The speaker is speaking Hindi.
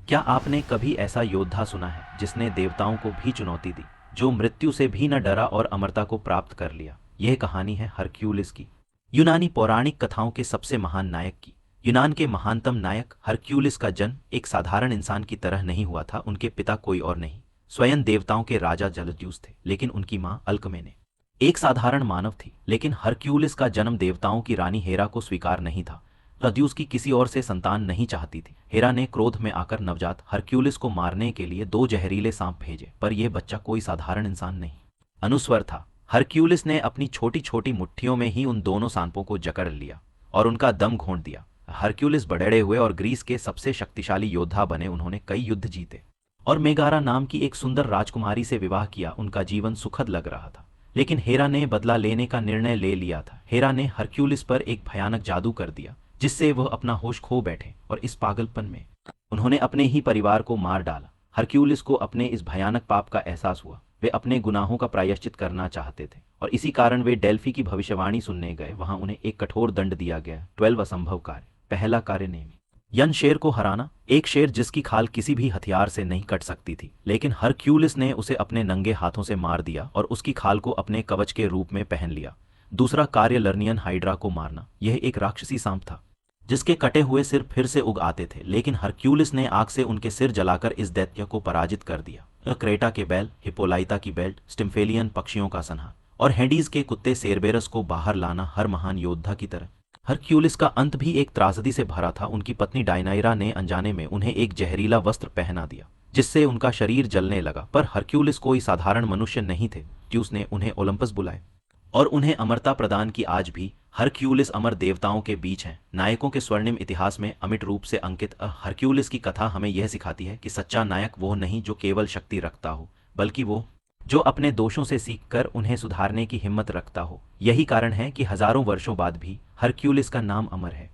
क्या आपने कभी ऐसा योद्धा सुना है जिसने देवताओं को भी चुनौती दी, जो मृत्यु से भी न डरा और अमरता को प्राप्त कर लिया? यह कहानी है हरक्यूलिस की, यूनानी पौराणिक कथाओं के सबसे महान नायक की। यूनान के महानतम नायक हरक्यूलिस का जन्म एक साधारण इंसान की तरह नहीं हुआ था। उनके पिता कोई और नहीं, स्वयं देवताओं के राजा जलज्यूस थे, लेकिन उनकी मां अल्कमेने एक साधारण मानव थी। लेकिन हरक्यूलिस का जन्म देवताओं की रानी हेरा को स्वीकार नहीं था। जलज्यूस की किसी और से संतान नहीं चाहती थी। हेरा ने क्रोध में आकर नवजात हरक्यूलिस को मारने के लिए 2 जहरीले सांप भेजे, पर यह बच्चा कोई साधारण इंसान नहीं, अनुस्वर था। हरक्यूलिस ने अपनी छोटी छोटी मुट्ठियों में ही उन दोनों सांपों को जकड़ लिया और उनका दम घोंट दिया। हरक्यूलिस बड़े हुए और ग्रीस के सबसे शक्तिशाली योद्धा बने। उन्होंने कई युद्ध जीते और मेगारा नाम की एक सुंदर राजकुमारी से विवाह किया। उनका जीवन सुखद लग रहा था, लेकिन हेरा ने बदला लेने का निर्णय ले लिया था। हेरा ने हरक्यूलिस पर एक भयानक जादू कर दिया, जिससे वह अपना होश खो बैठे, और इस पागलपन में उन्होंने अपने ही परिवार को मार डाला। हरक्यूलिस को अपने इस भयानक पाप का एहसास हुआ। वे अपने गुनाहों का प्रायश्चित करना चाहते थे, और इसी कारण वे डेल्फी की भविष्यवाणी सुनने गए। वहां उन्हें एक कठोर दंड दिया गया, 12 असंभव कार्य। पहला कार्य नेमी यन शेर को हराना, एक शेर जिसकी खाल किसी भी हथियार से नहीं कट सकती थी, लेकिन हरक्यूलिस ने उसे अपने नंगे हाथों से मार दिया और उसकी खाल को अपने कवच के रूप में पहन लिया। दूसरा कार्य लर्नियन हाइड्रा को मारना। यह एक राक्षसी सांप था जिसके कटे हुए सिर फिर से उग आते थे, लेकिन हरक्यूलिस ने आग से उनके सिर जलाकर इस दैत्य को पराजित कर दिया। क्रेटा के बैल, हिप्पोलाइटा की बेल्ट, स्टिम्फेलियन पक्षियों का सन्हा और हेडीज के कुत्ते सेरबेरस को बाहर लाना हर महान योद्धा की तरह हरक्यूलिस का अंत भी एक त्रासदी से भरा था। उनकी पत्नी डायनाइरा ने अनजाने में उन्हें एक जहरीला वस्त्र पहना दिया, जिससे उनका शरीर जलने लगा। पर हरक्यूलिस कोई साधारण मनुष्य नहीं थे। ज्यूस ने उन्हें ओलंपस बुलाए और उन्हें अमरता प्रदान की। आज भी हरक्यूलिस अमर देवताओं के बीच हैं, नायकों के स्वर्णिम इतिहास में अमिट रूप से अंकित। हरक्यूलिस की कथा हमें यह सिखाती है कि सच्चा नायक वो नहीं जो केवल शक्ति रखता हो, बल्कि वो जो अपने दोषों से सीखकर उन्हें सुधारने की हिम्मत रखता हो। यही कारण है कि हजारों वर्षों बाद भी हरक्यूलिस का नाम अमर है।